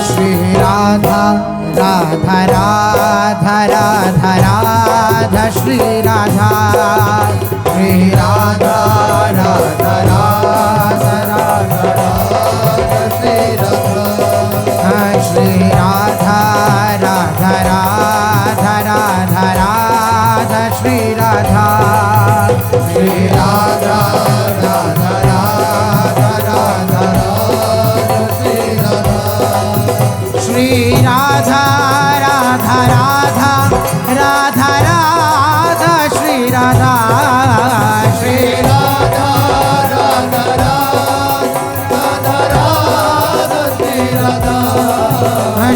श्री राधा राधा राधा राधा राधा श्री राधा श्री राधा राधा राधा राधा राधा श्री राधा श्री राधा राधा राधा राधा राधा श्री राधा श्री राधा राधा राधा राधा राधा श्री राधा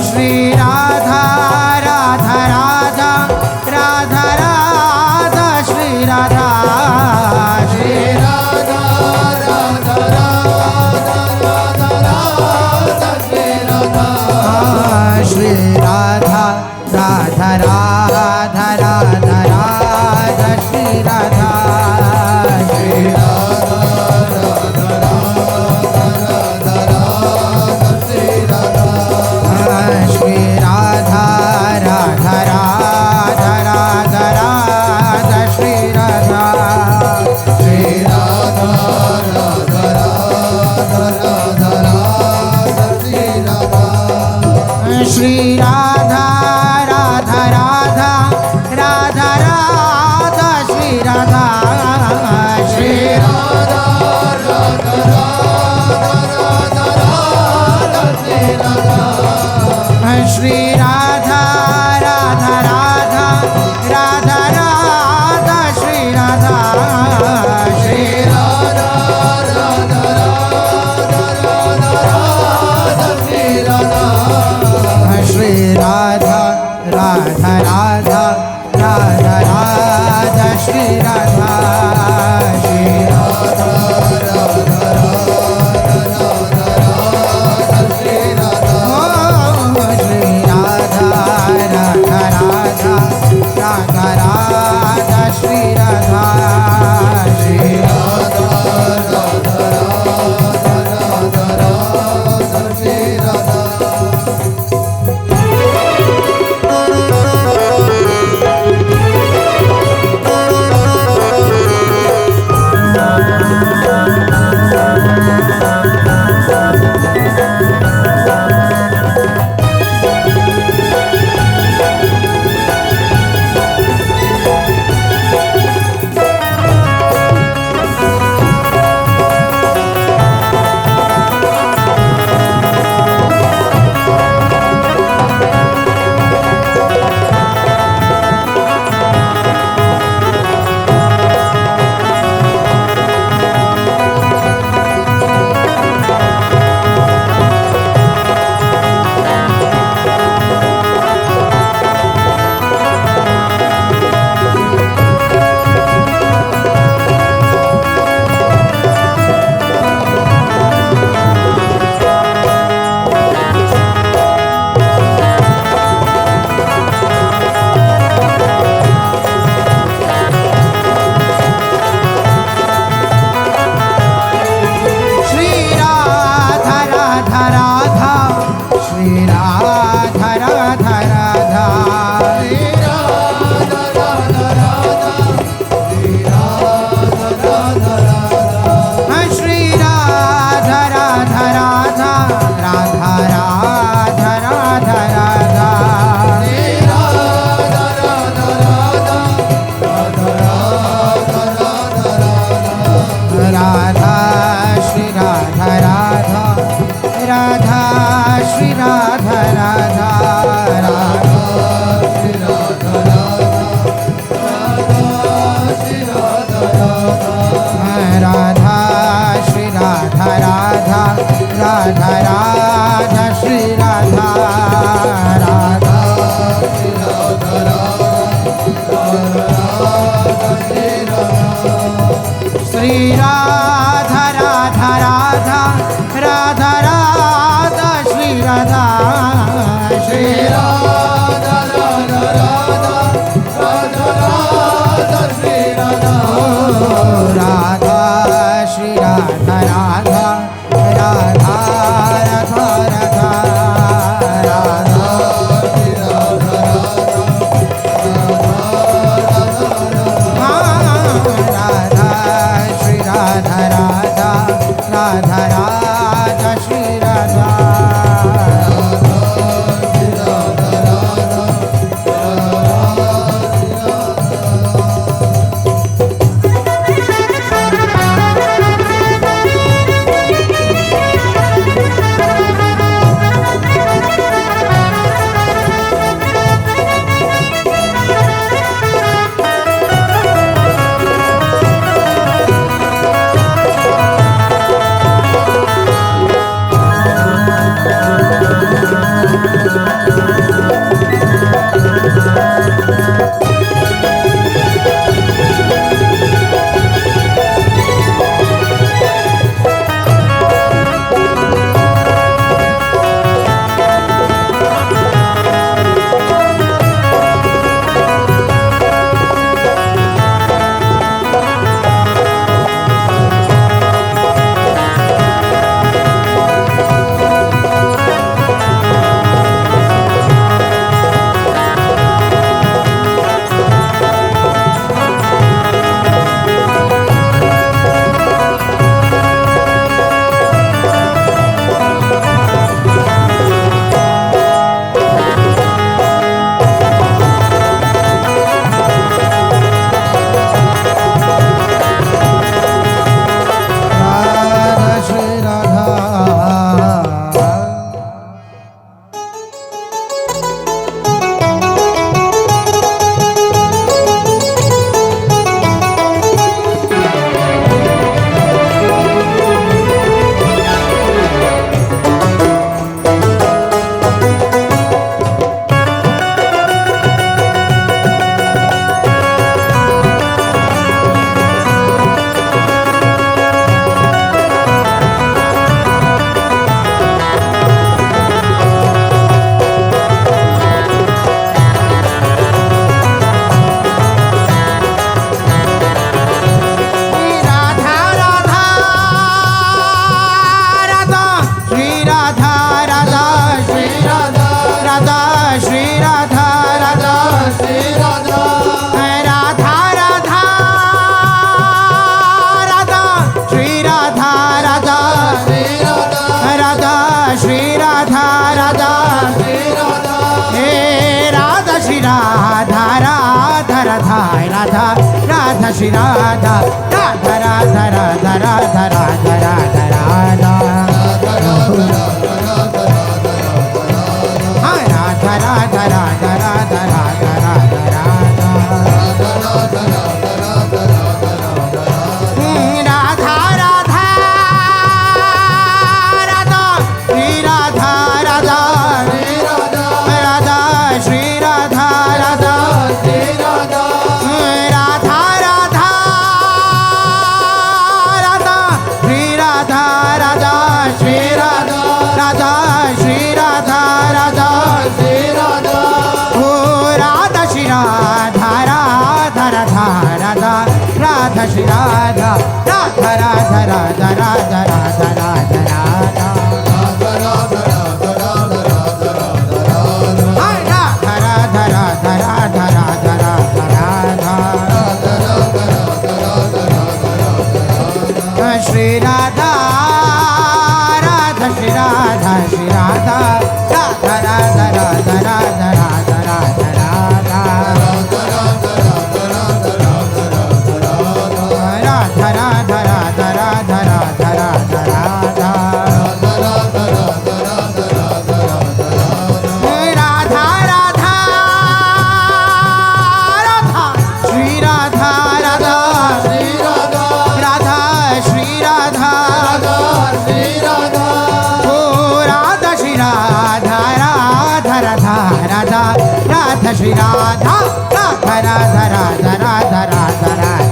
श्री राधा राधा राधा राधा राधा श्री राधा श्री राधा राधा राधा राधा श्री राधा श्री राधा राधा राधा राधा राधा श्री राधा श्री राधा राधा राधा राधा राधा श्री राधा श्री राधा राधा राधा राधा राधा श्री राधा श्री राधा राधा राधा राधा राधा श्री राधा श्री राधा राधा राधा राधा राधा श्री राधा श्री राधा राधा राधा राधा राधा श्री राधा श्री राधा राधा राधा राधा राधा श्री राधा श्री राधा राधा राधा राधा श्री राधा श्री राधा राधा राधा राधा राधा श्री राधा श्री राधा राधा राधा राधा श्री राधा श्री राधा राधा राधा राधा राधा श्री राधा श्री राधा राधा राधा राधा राधा श्री राधा श्री राधा राधा राधा राधा राधा श्री राधा श्री राधा राधा राधा राधा राधा श्री राधा श्री राधा राधा राधा राधा राधा राधा राधा राधा हाँ राधा राधा राधा राधा राधा राधा राधा राधा राधा राधा श्री राधा राधा राधा श्री राधा राधा राधा राधा राधा श्री राधा राधा श्री राधा राधा श्री राधा राधा श्री राधा ओ राधा श्री राधा राधा राधा राधा राधा श्री राधा राधा राधा राधा राधा राधा राधा राधा श्री राधा राधा श्री राधा श्री राधा राधा राधा राधा राधा राधा राधा राधा राधा राधा राधा राधा राधा राधा राधा राधा राधा राधा श्री राधा राधा श्री राधा राधा श्री राधा राधा श्री राधा ओ राधा श्री राधा राधा राधा राधा राधा श्री राधा राधा राधा राधा राधा राधा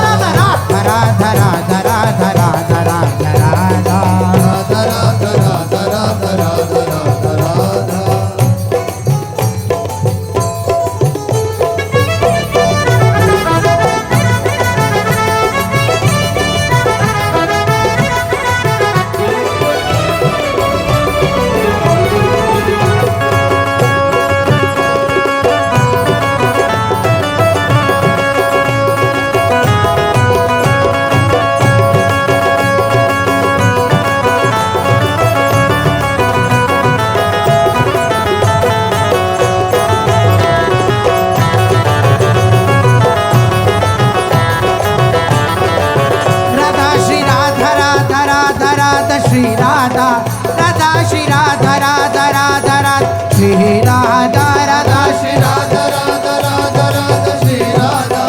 राधा राधा राधा राधा राधा राधा राधा श्री राधा राधा श्री राधा राधा राधा राधा श्री राधा राधा श्री राधा राधा राधा राधा श्री राधा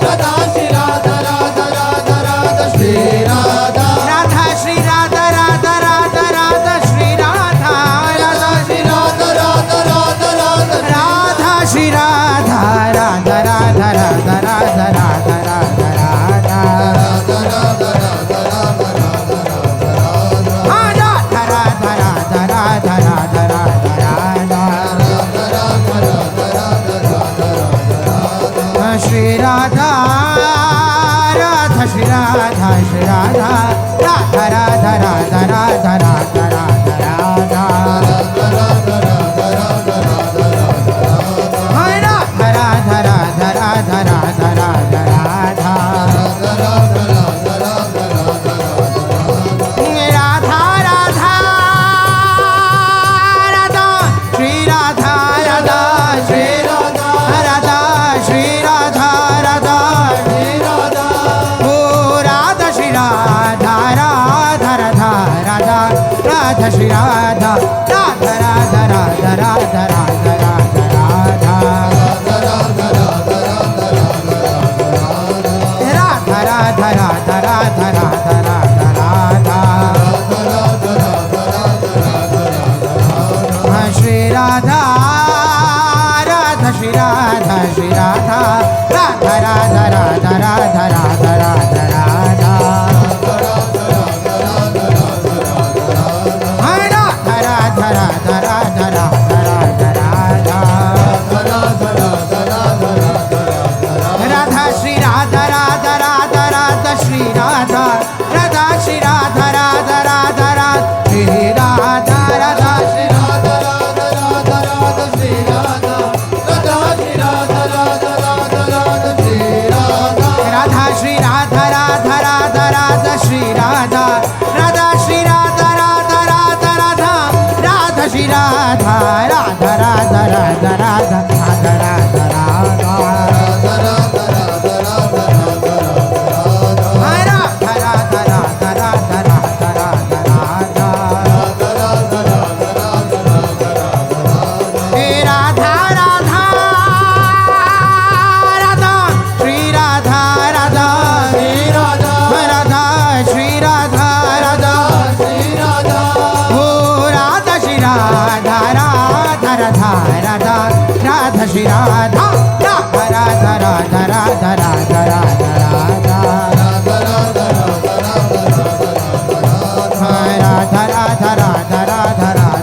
राधा श्री राधा राधा राधा राधा श्री राधा राधा श्री राधा राधा राधा राधा श्री राधा राधा श्री राधा राधा राधा राधा राधा श्री राधा राधा राधा राधा राधा राधा राधा श्री राधा राधा श्री राधा श्री राधा राधा राधा राधा राधा राधा राधा राधा राधा राधा राधा राधा राधा राधा राधा राधा श्री राधा राधा राधा राधा राधा राधा राधा राधा राधा राधा राधा राधा राधा राधा श्री राधा राधा श्री राधा श्री राधा राधा राधा राधा राधा राधा राधा राधा राधा राधा राधा राधा राधा श्री राधा राधा राधा राधा श्री राधा राधा श्री राधा राधा राधा राधा श्री राधा राधा श्री राधा राधा राधा राधा श्री राधा राधा श्री राधा राधा राधा राधा श्री राधा राधा श्री राधा श्री राधा राधा राधा राधा राधा राधा राधा राधा राधा राधा राधा राधा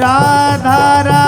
राधा